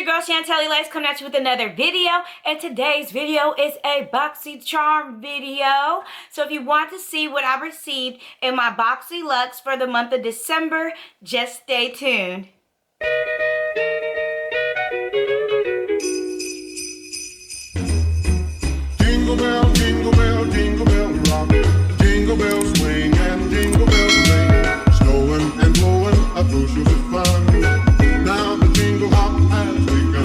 your girl Chantelly Lace coming at you with another video, and today's video is a Boxy Charm video. So if you want to see what I received in my Boxy Luxe for the month of December, just stay tuned. Jingle bell, jingle bell, jingle bell rock. Jingle bells swing and jingle bells ring. Snowing and blowing a bushel of fun. Now the jingle hop has begun.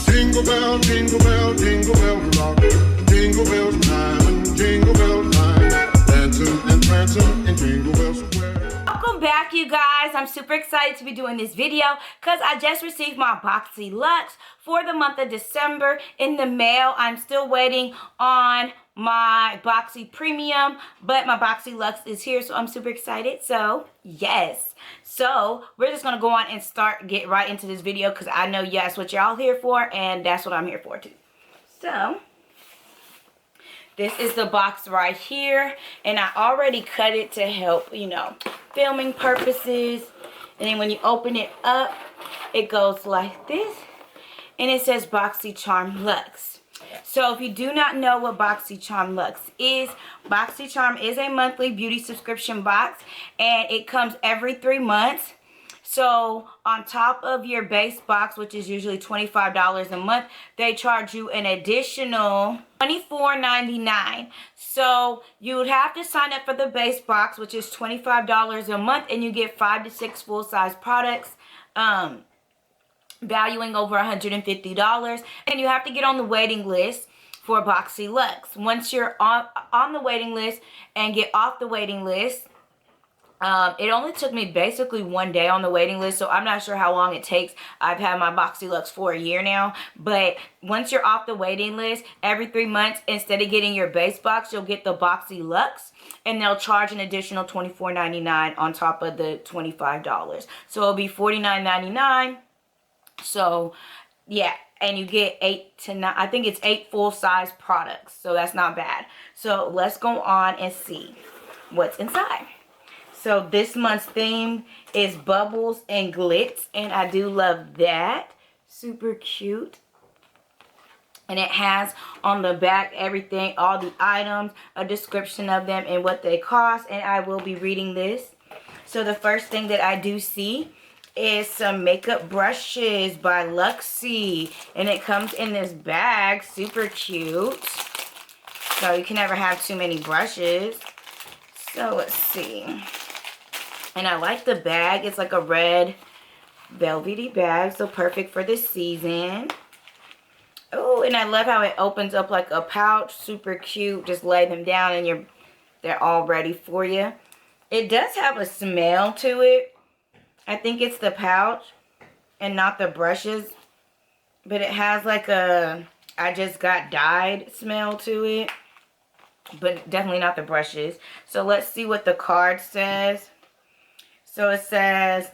Jingle bell, jingle bell, jingle bell rock. Jingle bells time and jingle bell time. Dancing and prancing in Jingle Bell Square. Welcome back, you guys. I'm super excited to be doing this video because I just received my Boxy Luxe for the month of December in the mail. I'm still waiting on my Boxy Premium, but my Boxy Luxe is here, so I'm super excited. So yes, so we're just gonna go on and get right into this video because I know that's what y'all here for, and that's what I'm here for too. So this is the box right here, and I already cut it to help, you know, filming purposes. And then when you open it up, it goes like this, and it says Boxy Charm Luxe. So if you do not know what Boxy Charm Luxe is, Boxy Charm is a monthly beauty subscription box, and it comes every 3 months. So on top of your base box, which is usually $25 a month, they charge you an additional $24.99. So you would have to sign up for the base box, which is $25 a month, and you get 5 to 6 full-size products, valuing over $150. And you have to get on the waiting list for Boxy Luxe. Once you're on the waiting list and get off the waiting list, it only took me basically 1 day on the waiting list, so I'm not sure how long it takes. I've had my Boxy Luxe for a year now, but once you're off the waiting list, every 3 months, instead of getting your base box, you'll get the Boxy Luxe, and they'll charge an additional $24.99 on top of the $25. So it'll be $49.99. So yeah, and you get 8 to 9, I think it's 8 full-size products, so that's not bad. So let's go on and see what's inside. So this month's theme is bubbles and glitz, and I do love that. Super cute. And it has on the back everything, all the items, a description of them and what they cost, and I will be reading this. So the first thing that I do see is some makeup brushes by Luxie, and it comes in this bag. Super cute. So you can never have too many brushes. So let's see. And I like the bag. It's like a red velvety bag, so perfect for this season. Oh, and I love how it opens up like a pouch. Super cute. Just lay them down and they're all ready for you. It does have a smell to it. I think it's the pouch and not the brushes, but it has like a I just got dyed smell to it, but definitely not the brushes. So let's see what the card says. So it says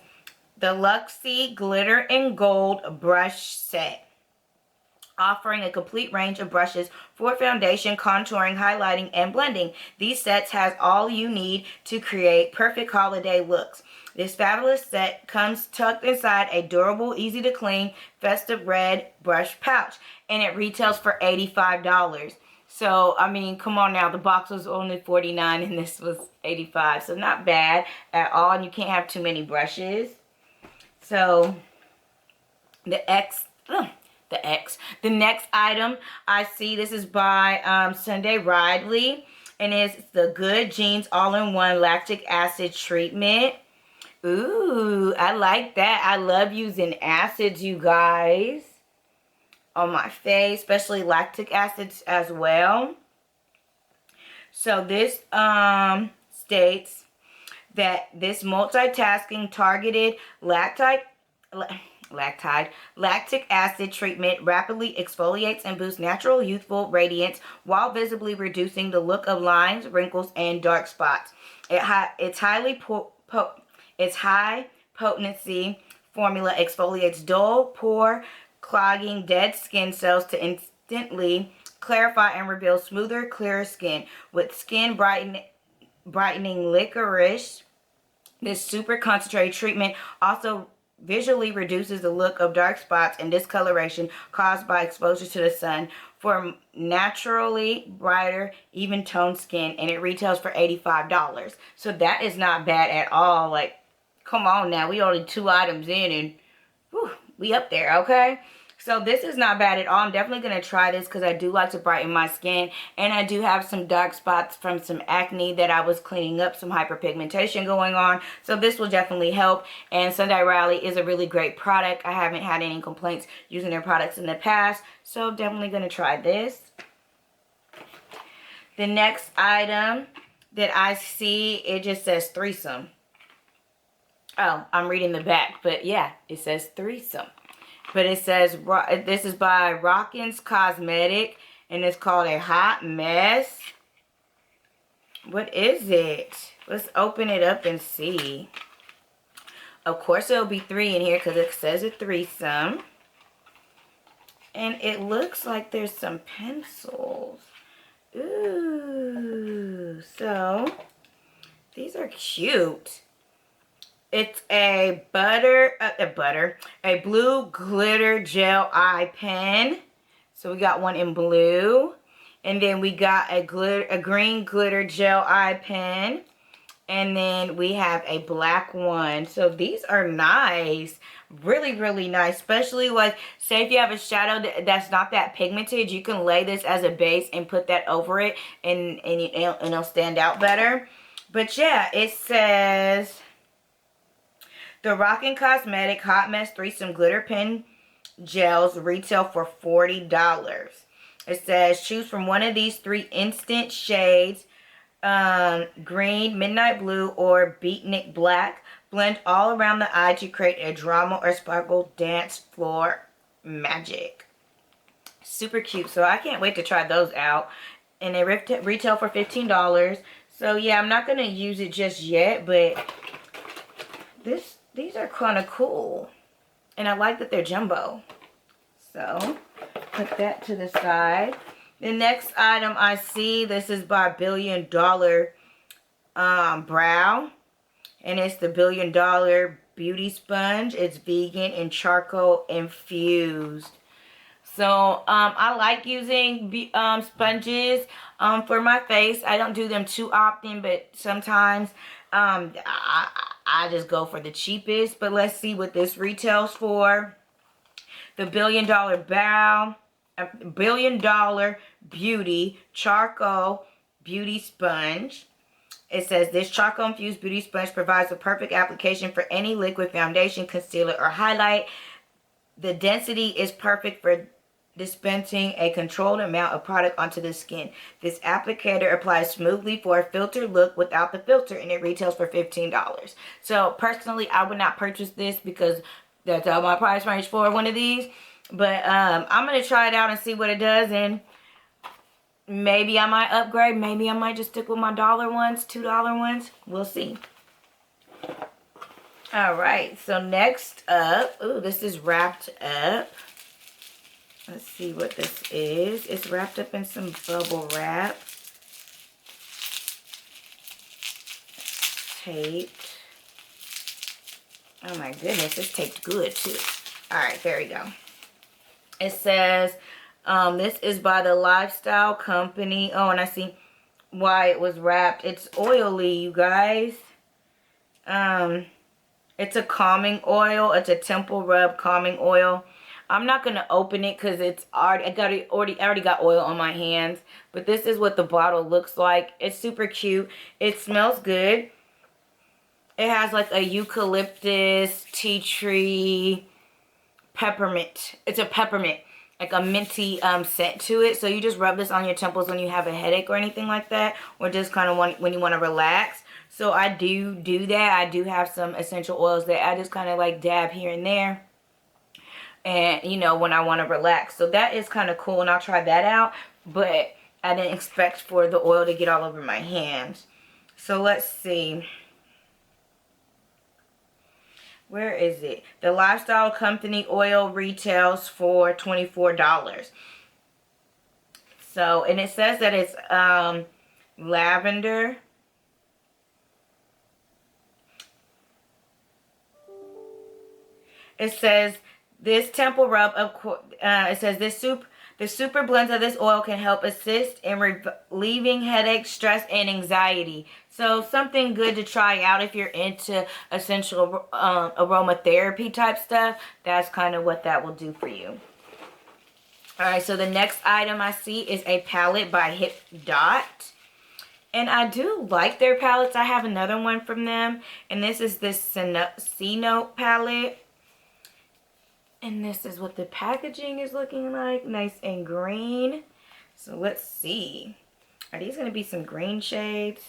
the Luxie Glitter and Gold Brush Set, offering a complete range of brushes for foundation, contouring, highlighting, and blending. These sets has all you need to create perfect holiday looks. This fabulous set comes tucked inside a durable, easy to clean, festive red brush pouch, and it retails for $85. So, I mean, come on now, the box was only $49 and this was $85, so not bad at all, and you can't have too many brushes. So, the next item I see, this is by Sunday Riley, and it's the Good Genes All-in-One Lactic Acid Treatment. Ooh, I like that. I love using acids, you guys, on my face, especially lactic acids as well. So this states that this multitasking targeted lactic acid treatment rapidly exfoliates and boosts natural youthful radiance while visibly reducing the look of lines, wrinkles, and dark spots. Its high potency formula exfoliates dull, pore clogging dead skin cells to instantly clarify and reveal smoother, clearer skin. With skin brightening licorice, this super concentrated treatment also visually reduces the look of dark spots and discoloration caused by exposure to the sun for naturally brighter, even toned skin, and it retails for $85. So that is not bad at all. Like, come on now, we only 2 items in and whew, we up there, okay? So this is not bad at all. I'm definitely going to try this because I do like to brighten my skin. And I do have some dark spots from some acne that I was cleaning up, some hyperpigmentation going on. So this will definitely help. And Sunday Riley is a really great product. I haven't had any complaints using their products in the past. So definitely going to try this. The next item that I see, it just says Threesome. Oh, I'm reading the back. But yeah, it says Threesome. But it says, this is by Rocklins Cosmetic, and it's called a Hot Mess. What is it? Let's open it up and see. Of course, there'll be 3 in here because it says a threesome. And it looks like there's some pencils. Ooh, so these are cute. It's a blue glitter gel eye pen. So we got one in blue. And then we got a green glitter gel eye pen. And then we have a black one. So these are nice. Really, really nice. Especially like, say if you have a shadow that's not that pigmented, you can lay this as a base and put that over it. And it'll stand out better. But yeah, it says... The Rocklins Cosmetic Hot Mess Threesome Glitter Pen Gels retail for $40. It says, choose from one of these 3 instant shades, green, midnight blue, or beatnik black. Blend all around the eye to create a drama or sparkle dance floor magic. Super cute. So I can't wait to try those out. And they retail for $15. So yeah, I'm not going to use it just yet, but these are kind of cool. And I like that they're jumbo. So, put that to the side. The next item I see, this is by $Billion Brow. And it's the $Billion Beauty Sponge. It's vegan and charcoal infused. So, I like using sponges for my face. I don't do them too often, but sometimes I just go for the cheapest. But let's see what this retails for. The $Billion Beauty Charcoal Beauty Sponge. It says this charcoal infused beauty sponge provides the perfect application for any liquid foundation, concealer, or highlight. The density is perfect for dispensing a controlled amount of product onto the skin. This applicator applies smoothly for a filtered look without the filter, and it retails for $15. So personally, I would not purchase this because that's all my price range for one of these. But I'm going to try it out and see what it does, and maybe I might upgrade. Maybe I might just stick with my $1 ones, $2 ones. We'll see. Alright, so next up, ooh, this is wrapped up. Let's see what this is. It's wrapped up in some bubble wrap. Taped. Oh my goodness, it's taped good too. Alright, there we go. It says, this is by the Lyfestyle company. Oh, and I see why it was wrapped. It's oily, you guys. It's a calming oil. It's a temple rub calming oil. I'm not going to open it because it's already, I already got oil on my hands. But this is what the bottle looks like. It's super cute. It smells good. It has like a eucalyptus, tea tree, peppermint. It's a peppermint, like a minty scent to it. So you just rub this on your temples when you have a headache or anything like that. Or just kind of when you want to relax. So I do that. I do have some essential oils that I just kind of like dab here and there. And, you know, when I want to relax. So that is kind of cool, and I'll try that out. But I didn't expect for the oil to get all over my hands. So let's see. Where is it? The Lifestyle Company oil retails for $24. So, and it says that it's lavender. It says this temple rub it says the super blends of this oil can help assist in relieving headaches, stress, and anxiety. So something good to try out if you're into essential aromatherapy type stuff. That's kind of what that will do for you. Alright, so the next item I see is a palette by Hipdot. And I do like their palettes. I have another one from them. And this is this Cenote palette. And this is what the packaging is looking like. Nice and green. So let's see. Are these going to be some green shades?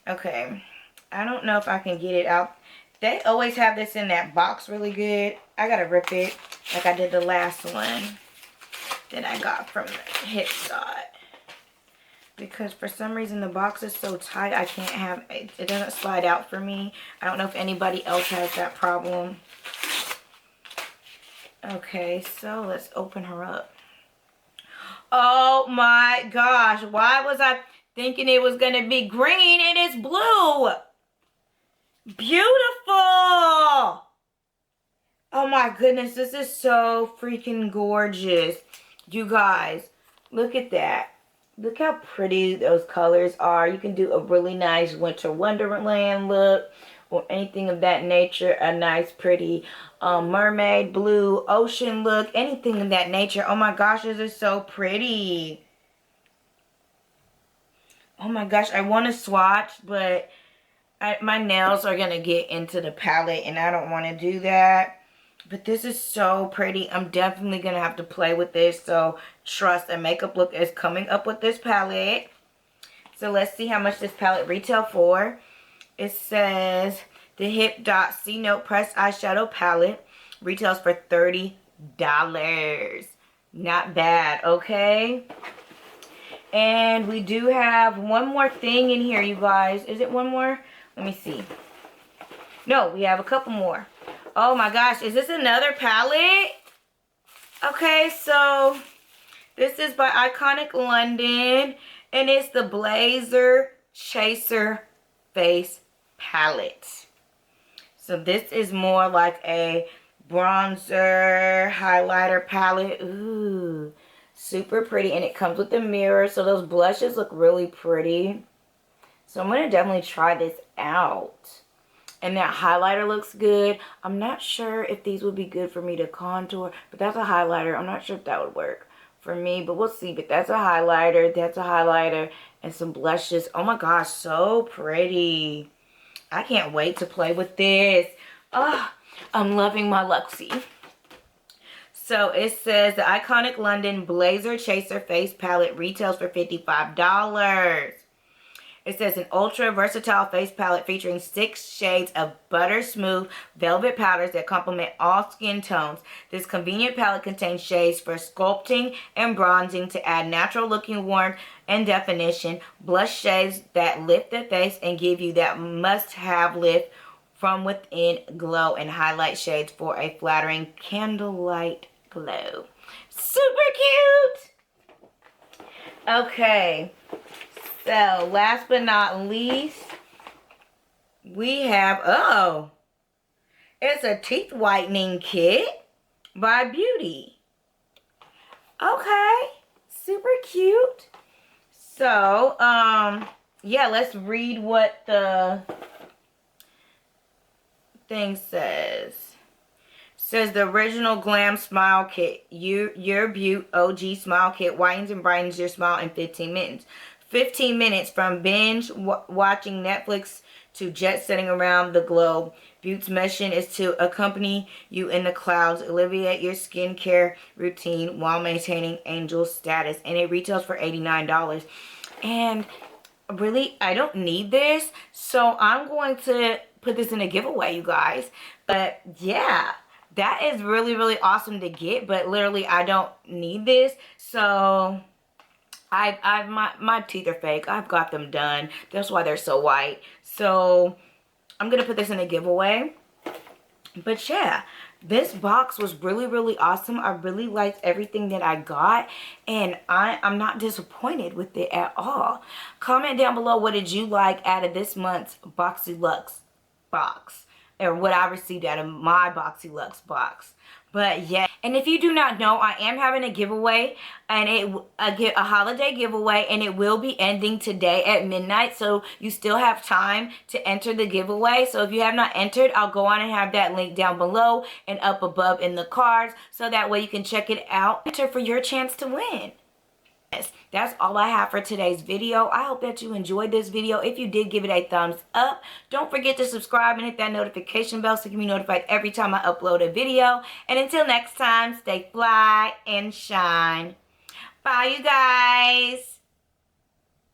Okay. I don't know if I can get it out. They always have this in that box really good. I got to rip it like I did the last one that I got from Hipdot. Because for some reason the box is so tight I can't have it. It doesn't slide out for me. I don't know if anybody else has that problem. Okay, so let's open her up. Oh my gosh. Why was I thinking it was going to be green? It is blue. Beautiful. Oh my goodness. This is so freaking gorgeous. You guys, look at that. Look how pretty those colors are. You can do a really nice winter wonderland look or anything of that nature. A nice pretty mermaid blue ocean look. Anything of that nature. Oh my gosh, this is so pretty. Oh my gosh, I want to swatch, but my nails are going to get into the palette and I don't want to do that. But this is so pretty. I'm definitely going to have to play with this. So trust a makeup look is coming up with this palette. So let's see how much this palette retail for. It says the Hipdot Cenote Pressed Eyeshadow Palette retails for $30. Not bad, okay? And we do have one more thing in here, you guys. Is it one more? Let me see. No, we have a couple more. Oh my gosh, is this another palette? Okay, so this is by Iconic London. And it's the Blazer Chaser Face Palette. So this is more like a bronzer highlighter palette. Ooh, super pretty. And it comes with a mirror. So those blushes look really pretty. So I'm going to definitely try this out. And that highlighter looks good. I'm not sure if these would be good for me to contour. But that's a highlighter. I'm not sure if that would work for me. But we'll see. But that's a highlighter. That's a highlighter. And some blushes. Oh my gosh. So pretty. I can't wait to play with this. Oh, I'm loving my Luxie. So it says the Iconic London Blazer Chaser Face Palette retails for $55. It says an ultra versatile face palette featuring 6 shades of butter smooth velvet powders that complement all skin tones. This convenient palette contains shades for sculpting and bronzing to add natural looking warmth and definition. Blush shades that lift the face and give you that must-have lift from within glow, and highlight shades for a flattering candlelight glow. Super cute! Okay. So, last but not least, we have, oh, it's a teeth whitening kit by Beauty. Okay, super cute. So, yeah, let's read what the thing says. Says the original Glam Smile Kit. Your Beaut OG Smile Kit whitens and brightens your smile in 15 minutes. 15 minutes from binge watching Netflix to jet setting around the globe. Beaut's mission is to accompany you in the clouds, alleviate your skincare routine while maintaining angel status. And it retails for $89. And really, I don't need this, so I'm going to put this in a giveaway, you guys. But yeah, that is really, really awesome to get, but literally I don't need this. So my teeth are fake. I've got them done. That's why they're so white. So I'm gonna put this in a giveaway. But yeah, this box was really, really awesome. I really liked everything that I got, and I'm not disappointed with it at all. Comment down below, what did you like out of this month's Boxy Luxe box? or what I received out of my Boxy Luxe box. But yeah, and if you do not know, I am having a giveaway, and a holiday giveaway, and it will be ending today at midnight. So you still have time to enter the giveaway. So if you have not entered, I'll go on and have that link down below and up above in the cards, so that way you can check it out. Enter for your chance to win. That's all I have for today's video. I hope that you enjoyed this video. If you did, give it a thumbs up. Don't forget to subscribe and hit that notification bell so you can be notified every time I upload a video. And until next time, stay fly and shine. Bye, you guys.